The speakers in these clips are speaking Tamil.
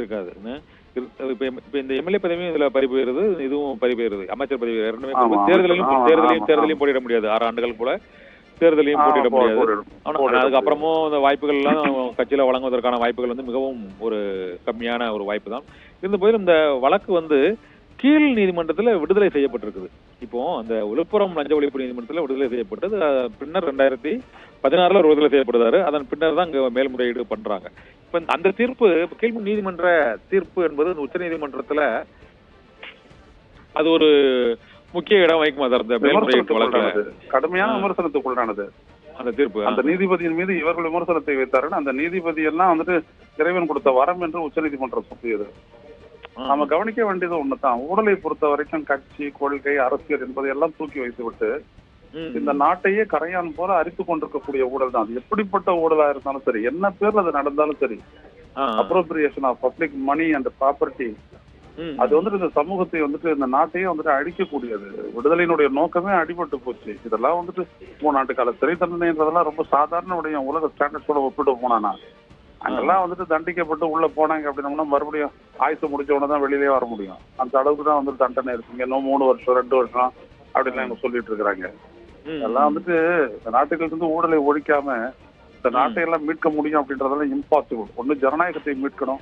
இருக்காது. இப்ப இந்த எம்எல்ஏ பதவியும் இதுல பறி போயிருது, இதுவும் பறி போயிருது. அமைச்சர் பதவி இரண்டுமே தேர்தலையும் போட்டியிட முடியாது. 6 ஆண்டுகள் போல தேர்தலையும் போட்டியிட முடியாது. ஆனா அதுக்கப்புறமும் இந்த வாய்ப்புகள் எல்லாம் கட்சியில வழங்குவதற்கான வாய்ப்புகள் வந்து மிகவும் ஒரு கம்மியான ஒரு வாய்ப்பு தான். இருந்த போதிலும் இந்த வழக்கு கீழ் நீதிமன்றத்துல விடுதலை செய்யப்பட்டிருக்குது. இப்போ அந்த விழுப்புரம் லஞ்ச ஒழிப்பு நீதிமன்றத்துல விடுதலை செய்யப்பட்டது. பின்னர் 2016 விடுதலை செய்யப்படுறாரு. அதன் பின்னர் தான் இங்க மேல்முறையீடு பண்றாங்க. இப்ப அந்த தீர்ப்பு கீழ் நீதிமன்ற தீர்ப்பு என்பது உச்ச நீதிமன்றத்துல அது ஒரு முக்கிய இடம் வைக்குமா சார்? இந்த மேல்முறையீட்டு வழக்குல கடுமையான விமர்சனத்துக்குள்ளானது அந்த தீர்ப்பு. அந்த நீதிபதியின் மீது இவர்கள் விமர்சனத்தை வைத்தார்கள். அந்த நீதிபதி எல்லாம் இறைவன் கொடுத்த வரம் என்று உச்ச நீதிமன்றம் சொல்லியது. நம்ம கவனிக்க வேண்டியது ஒண்ணுதான். ஊழலை பொறுத்த வரைக்கும் கட்சி, கொள்கை, அரசியல் என்பதை எல்லாம் தூக்கி வைத்து விட்டு இந்த நாட்டையே கரையான் போல அரித்து கொண்டிருக்கக்கூடிய ஊழல் தான். அது எப்படிப்பட்ட ஊழலா இருந்தாலும் சரி, என்ன பேர்ல அது நடந்தாலும் சரி, appropriation of public money and property, அது இந்த சமூகத்தை இந்த நாட்டையே அழிக்கக்கூடியது. விடுதலையினுடைய நோக்கமே அடிபட்டு போச்சு. இதெல்லாம் 3 ஆண்டு கால சிறை தண்டனைன்றதெல்லாம் ரொம்ப சாதாரண உடைய உலக ஸ்டாண்டர்ட்ஸோட ஒப்பிட்டு போனானா, அங்கெல்லாம் தண்டிக்கப்பட்டு உள்ள போனாங்க அப்படின்னோம்னா மறுபடியும் ஆயுசு முடிச்ச உடனே தான் வெளியிலே வர முடியும். அந்த அளவுக்கு தான் தண்டனை இருக்குங்க. இன்னும் 3 வருஷம் 2 வருஷம் அப்படின்னு சொல்லிட்டு இருக்கிறாங்க. இதெல்லாம் இந்த நாட்டுகளுக்கு ஊழலை ஒழிக்காம இந்த நாட்டை எல்லாம் மீட்க முடியும் அப்படின்றதெல்லாம் இம்பாசிபிள். ஒண்ணு ஜனநாயகத்தை மீட்கணும்,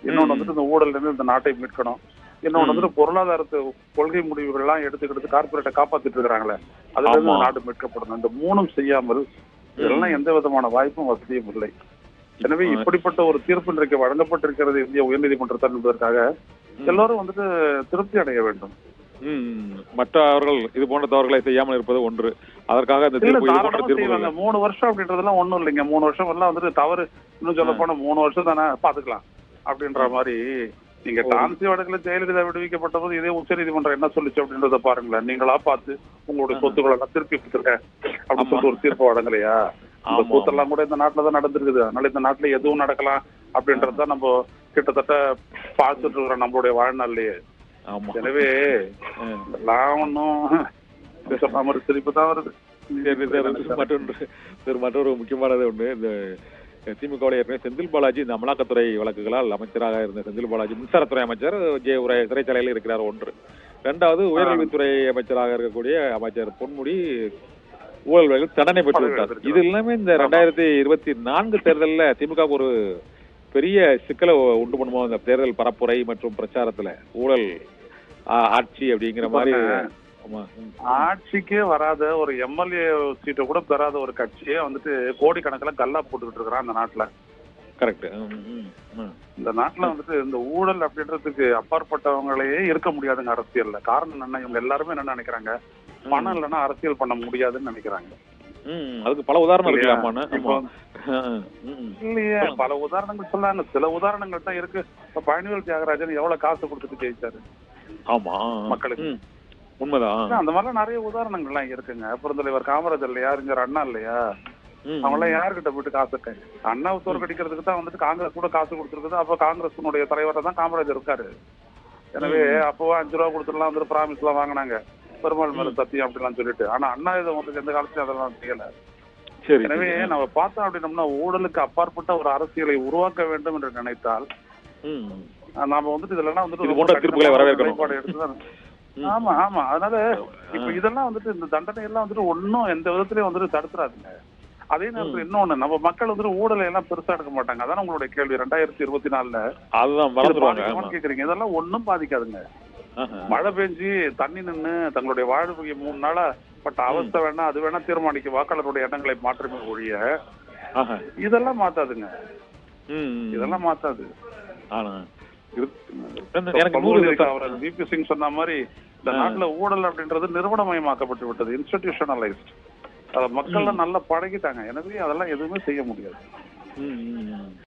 இன்னொன்னு இந்த ஊழல் இருந்து இந்த நாட்டை மீட்கணும், இன்னொன்னு பொருளாதாரத்து கொள்கை முடிவுகள் எல்லாம் எடுத்துக்கிட்டு கார்பரேட்டை காப்பாத்திட்டு இருக்கிறாங்களே, அதுல இருந்து நாடு மீட்கப்படணும். இந்த 3ம் செய்யாமல் இதெல்லாம் எந்த விதமான வாய்ப்பும் வசதியும் இல்லை. எனவே இப்படிப்பட்ட ஒரு தீர்ப்பு இன்றைக்கு வழங்கப்பட்டிருக்கிறது இந்திய உயர்நீதிமன்றத்தால் என்பதற்காக எல்லாரும் திருப்தி அடைய வேண்டும். மற்றவர்கள் இது போன்ற தவறுகளை செய்யாமல் இருப்பது ஒன்று. அதற்காக 3 வருஷம் அப்படின்றதெல்லாம் ஒண்ணும் இல்லைங்க. 3 வருஷம் எல்லாம் தவறு. இன்னும் சொல்ல போனா 3 வருஷம் தானே பாத்துக்கலாம் அப்படின்ற மாதிரி. நீங்க டான்சி வழக்குல ஜெயலலிதா விடுவிக்கப்பட்ட போது இதே உச்ச நீதிமன்றம் என்ன சொல்லிச்சு அப்படின்றத பாருங்களேன். நீங்களா பார்த்து உங்களுடைய சொத்துக்களை எல்லாம் திருப்பி கொடுத்துருக்கேன் அப்படின்னு சொல்லிட்டு ஒரு தீர்ப்பு வழங்கலையா? இந்த கூத்தெல்லாம் கூட இந்த நாட்டுலதான் நடந்திருக்குது. அதனால இந்த நாட்டுல எதுவும் நடக்கலாம் அப்படின்றதுதான் நம்ம கிட்டத்தட்ட பார்த்துட்டு இருக்கிறோம் நம்மளுடைய வாழ்நாள்லயே. எனவே எல்லாம் ஒன்னும் சிரிப்பு தான் வருது. மற்றொரு முக்கியமானது ஒண்ணு, இந்த திமுக ஏற்கனவே செந்தில் பாலாஜி இந்த அமலாக்கத்துறை வழக்குகளால் அமைச்சராக இருந்த செந்தில் பாலாஜி மின்சாரத்துறை அமைச்சர் சிறைச்சாலையில் இருக்கிறார். 1. 2வது உயர்கல்வித்துறை அமைச்சராக இருக்கக்கூடிய அமைச்சர் பொன்முடி ஊழல் வழக்கில் தண்டனை பெற்று விட்டார். இது எல்லாமே இந்த 2024 தேர்தலில் திமுக ஒரு பெரிய சிக்கலை உண்டு பண்ணுமோ? இந்த தேர்தல் பரப்புரை மற்றும் பிரச்சாரத்துல ஊழல் ஆட்சி அப்படிங்கிற மாதிரி. ஆட்சிக்கே வராத ஒரு எம்எல்ஏ சீட்டை கூட பெறாத ஒரு கட்சியே கோடிக்கணக்கில் கல்லா போட்டுக்கிட்டு இருக்கிறான் அந்த நாட்டுல. கரெக்ட். இந்த நாட்டுல இந்த ஊழல் அப்படின்றதுக்கு அப்பாற்பட்டவங்களையே இருக்க முடியாதுங்க அரசியல்ல. காரணம் என்ன? இவங்க எல்லாருமே என்ன நினைக்கிறாங்க, பணம் இல்லைன்னா அரசியல் பண்ண முடியாதுன்னு நினைக்கிறாங்க. அதுக்கு பல உதாரணம் இல்லையே? பல உதாரணங்கள் சொல்லாங்க. சில உதாரணங்கள் தான் இருக்கு. இப்ப பழனிவேல் தியாகராஜன் எவ்வளவு காசு கொடுத்துட்டு ஜெயிச்சாரு மக்களுக்கு. உண்மைதான். அந்த மாதிரிலாம் நிறைய உதாரணங்கள்லாம் இருக்குங்க. பெருந்தலைவர் காமராஜர் இல்லையா, அறிஞர் அண்ணா இல்லையா, அவங்க எல்லாம் யாருக்கிட்ட போயிட்டு காசு அண்ணாவை தோற்கடிக்கிறதுக்கு தான் காங்கிரஸ் கூட காசு கொடுத்துருக்குது. அப்ப காங்கிரஸினுடைய தலைவரை தான் காமராஜர் இருக்காரு. எனவே அப்போ 5 ரூபா கொடுத்துலாம் பிராமிஸ் எல்லாம் வாங்கினாங்க, பெருமாள் மேல சத்தியம் அப்படிலாம் சொல்லிட்டு. ஆனா அண்ணா இதை எந்த காலத்தையும் அதெல்லாம் செய்யல. எனவே நம்ம பார்த்தோம் அப்படின்னம்னா ஊழலுக்கு அப்பாற்பட்ட ஒரு அரசியலை உருவாக்க வேண்டும் என்று நினைத்தால் நாம இதெல்லாம் எடுத்துதான். ஆமா ஆமா. அதனால இப்ப இதெல்லாம் இந்த தண்டனை எல்லாம் ஒன்னும் எந்த விதத்திலயும் தடுத்துறாதுங்க. அதே நேரத்தில் இன்னொன்னு, நம்ம மக்கள் ஊழலை எல்லாம் பெருசா எடுக்க மாட்டாங்க. அதான் உங்களுடைய கேள்வி. 2024 அதுதான் கேக்குறீங்க. இதெல்லாம் ஒன்னும் பாதிக்காதுங்க. மழை பெஞ்சு தண்ணி நின்று தங்களுடைய வாழ்வுக்கு 3 நாளா பட்ட அவஸ்தை வேணா அது வேணா தீர்மானிக்க வாக்காளருடைய எண்ணங்களை மாற்றமே ஒழிய இதெல்லாம் மாத்தாதுங்க. இதெல்லாம் மாத்தாது. விபி சிங் சொன்ன மாதிரி இந்த நாட்டுல ஊழல் அப்படின்றது நிறுவனமயமாக்கப்பட்டு விட்டது, இன்ஸ்டிடியூஷனலைஸ்ட். அத மக்கள் நல்லா பழகிட்டாங்க. எனவே அதெல்லாம் எதுவுமே செய்ய முடியாது.